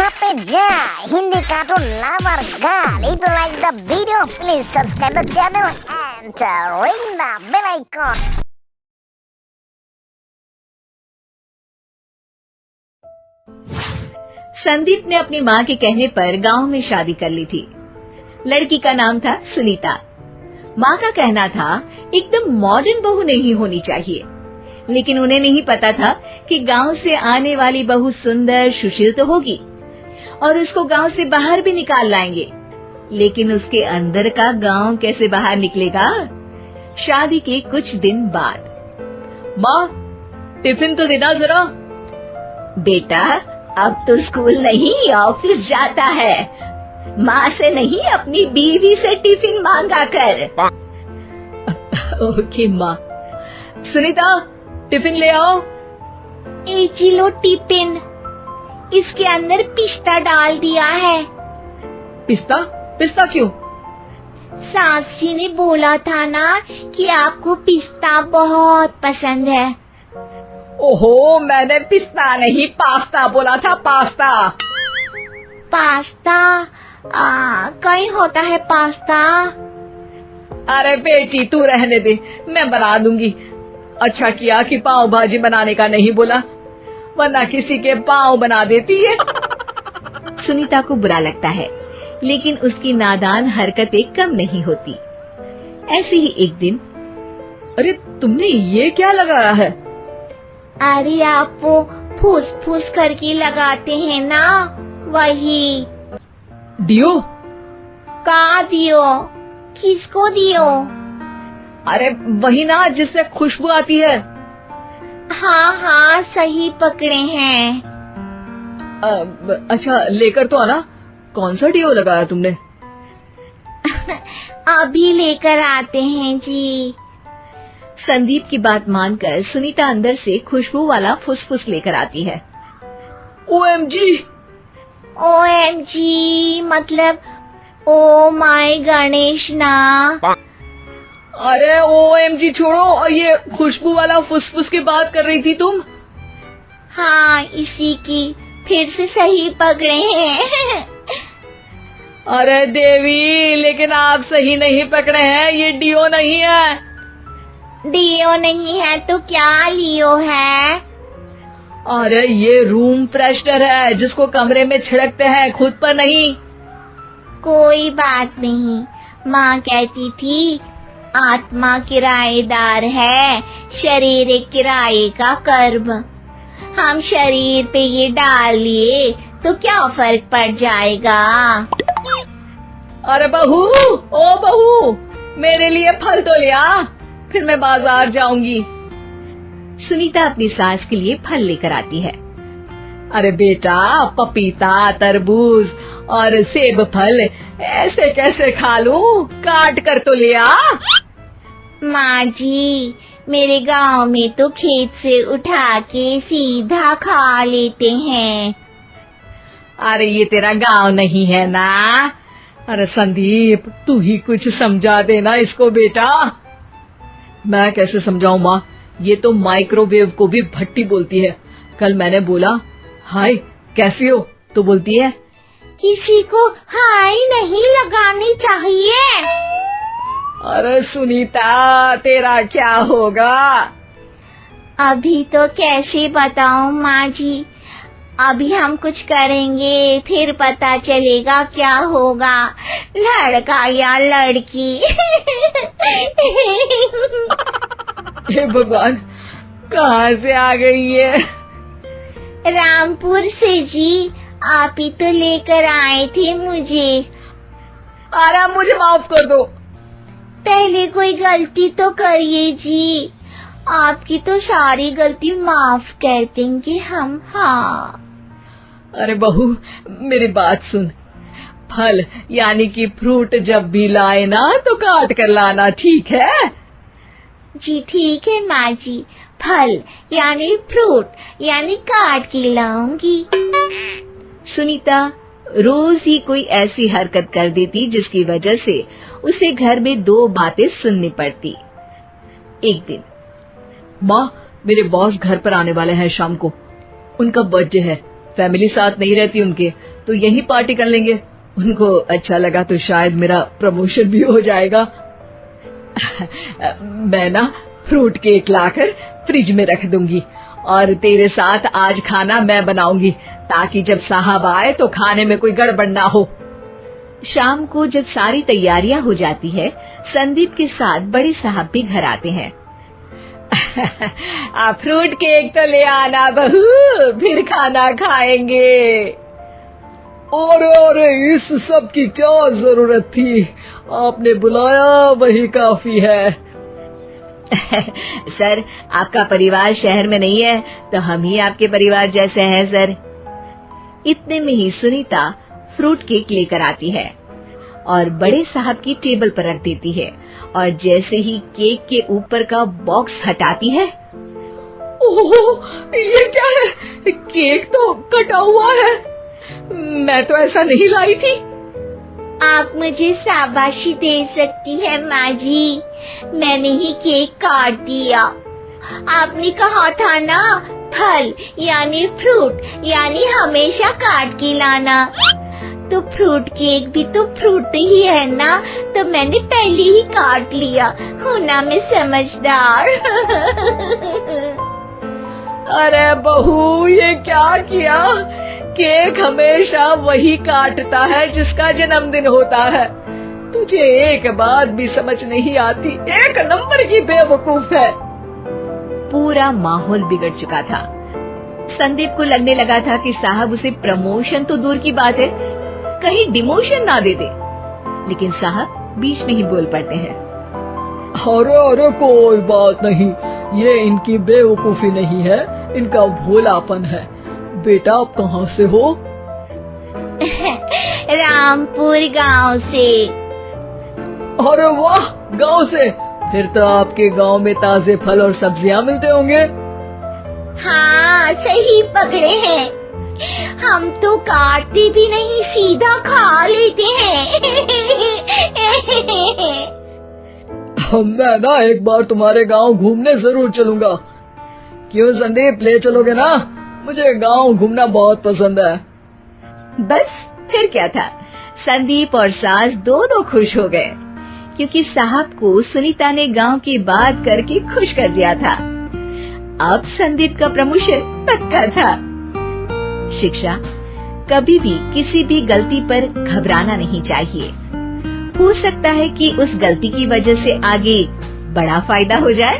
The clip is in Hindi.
Happy Jai Hindi Cartoon Lover Girl. If you like the video, please subscribe the channel and ring the bell icon. Sandeep ने अपनी माँ के कहने पर गांव में शादी कर ली थी। लड़की का नाम था सुनीता। माँ का कहना था एकदम मॉडर्न बहू नहीं होनी चाहिए, लेकिन उन्हें नहीं पता था कि गांव से आने वाली बहू सुंदर सुशील तो होगी और उसको गांव से बाहर भी निकाल लाएंगे, लेकिन उसके अंदर का गांव कैसे बाहर निकलेगा। शादी के कुछ दिन बाद माँ, टिफिन तो देना जरा। बेटा, अब तो स्कूल नहीं ऑफिस जाता है, माँ से नहीं अपनी बीवी से टिफिन मांगा कर। ओके माँ। सुनीता, टिफिन ले आओ। एक किलो टिफिन, इसके अंदर पिस्ता डाल दिया है। पिस्ता? पिस्ता क्यों? सास जी ने बोला था ना कि आपको पिस्ता बहुत पसंद है। ओहो, मैंने पिस्ता नहीं पास्ता बोला था, पास्ता। पास्ता? कहीं होता है पास्ता? अरे बेटी, तू रहने दे, मैं बना दूंगी। अच्छा किया कि पाव भाजी बनाने का नहीं बोला, वरना किसी के पाव बना देती है। सुनीता को बुरा लगता है, लेकिन उसकी नादान हरकतें कम नहीं होती। ऐसे ही एक दिन, अरे तुमने ये क्या लगाया है? अरे आप वो फूस फूस करके लगाते हैं ना, वही। डियो? कहाँ दियो? किसको दियो? अरे वही ना जिससे खुशबू आती है। हाँ हाँ, सही पकड़े हैं। अच्छा लेकर तो आना। कौन सा डियो लगाया तुमने? अभी लेकर आते हैं जी। संदीप की बात मानकर सुनीता अंदर से खुशबू वाला फुसफुस लेकर आती है। OMG! OMG मतलब ओ माय गणेश ना। अरे OMG छोड़ो, और ये खुशबू वाला फुसफुस की बात कर रही थी तुम? हाँ, इसी की। फिर से सही पकड़े हैं। अरे देवी, लेकिन आप सही नहीं पकड़े हैं, ये डियो नहीं है। डियो नहीं है तो क्या लियो है? अरे ये रूम फ्रेशनर है, जिसको कमरे में छिड़कते हैं, खुद पर नहीं। कोई बात नहीं, माँ कहती थी आत्मा किराएदार है, शरीर एक किराए का कर्म। हम शरीर पे ये डाल लिए तो क्या फर्क पड़ जाएगा। अरे बहू, ओ बहू, मेरे लिए फल तो लिया, फिर मैं बाजार जाऊंगी। सुनीता अपनी सास के लिए फल लेकर आती है। अरे बेटा, पपीता, तरबूज और सेब फल ऐसे कैसे खा लूं? काट कर तो लिया। माँ जी, मेरे गांव में तो खेत से उठा के सीधा खा लेते हैं। अरे ये तेरा गांव नहीं है ना। अरे संदीप, तू ही कुछ समझा देना इसको बेटा। मैं कैसे समझाऊं माँ, ये तो माइक्रोवेव को भी भट्टी बोलती है। कल मैंने बोला हाय कैसी हो, तो बोलती है किसी को हाय नहीं लगानी चाहिए। अरे सुनीता, तेरा क्या होगा? अभी तो कैसे बताऊं माँ जी, अभी हम कुछ करेंगे फिर पता चलेगा क्या होगा, लड़का या लड़की। हे भगवान, कहाँ से आ गई ये? रामपुर से जी, आप ही तो लेकर आए थे मुझे। अरे मुझे माफ कर दो। पहले कोई गलती तो करिए जी, आपकी तो सारी गलती माफ कर देंगे हम। हाँ। अरे बहू, मेरी बात सुन। फल यानी कि फ्रूट जब भी लाए ना तो काट कर लाना, ठीक है? जी ठीक है माँ जी, फल यानी फ्रूट यानी काट के लाऊंगी। सुनीता रोज ही कोई ऐसी हरकत कर देती जिसकी वजह से उसे घर में दो बातें सुननी पड़ती। एक दिन, माँ, मेरे बॉस घर पर आने वाले हैं शाम को। उनका बर्थडे है, फैमिली साथ नहीं रहती उनके, तो यहीं पार्टी कर लेंगे। उनको अच्छा लगा तो शायद मेरा प्रमोशन भी हो जाएगा। मैं ना फ्रूट केक लाकर फ्रिज में रख दूंगी और तेरे साथ आज खाना मैं बनाऊंगी, ताकि जब साहब आए तो खाने में कोई गड़बड़ ना हो। शाम को जब सारी तैयारियां हो जाती है, संदीप के साथ बड़े साहब भी घर आते हैं। आप फ्रूट केक तो ले आना बहू, फिर खाना खाएंगे। अरे इस सब की क्या जरूरत थी, आपने बुलाया वही काफी है। सर, आपका परिवार शहर में नहीं है तो हम ही आपके परिवार जैसे हैं सर। इतने में ही सुनीता फ्रूट केक लेकर आती है और बड़े साहब की टेबल पर रख देती है, और जैसे ही केक के ऊपर का बॉक्स हटाती है, ओह, ये क्या है? केक तो कटा हुआ है। मैं तो ऐसा नहीं लाई थी। आप मुझे शाबाशी दे सकती है माँ जी, मैंने ही केक काट दिया। आपने कहा था ना, फल यानी फ्रूट यानी हमेशा काट के लाना। तो फ्रूट केक भी तो फ्रूट ही है ना, तो मैंने पहले ही काट लिया। हूँ ना मैं समझदार। अरे बहू, ये क्या किया? केक हमेशा वही काटता है जिसका जन्मदिन होता है। तुझे एक बात भी समझ नहीं आती, एक नंबर की बेवकूफ है। पूरा माहौल बिगड़ चुका था। संदीप को लगने लगा था कि साहब उसे प्रमोशन तो दूर की बात है, कहीं डिमोशन ना दे दे, लेकिन साहब बीच में ही बोल पड़ते हैं। अरे कोई बात नहीं, ये इनकी बेवकूफी नहीं है, इनका भोलापन है। बेटा आप कहाँ से हो? रामपुर गांव से। अरे वाह, गांव से? फिर तो आपके गांव में ताजे फल और सब्जियां मिलते होंगे। हाँ, सही पकड़े हैं। हम तो काटते भी नहीं, सीधा खा लेते हैं। मैं ना एक बार तुम्हारे गांव घूमने जरूर चलूंगा। क्यों संदीप, ले चलोगे ना? मुझे गांव घूमना बहुत पसंद है। बस फिर क्या था, संदीप और सास दोनों खुश हो गए, क्योंकि साहब को सुनीता ने गांव की बात करके खुश कर दिया था। अब संदीप का प्रमोशन पक्का था। शिक्षा, कभी भी किसी भी गलती पर घबराना नहीं चाहिए। हो सकता है कि उस गलती की वजह से आगे बड़ा फायदा हो जाए।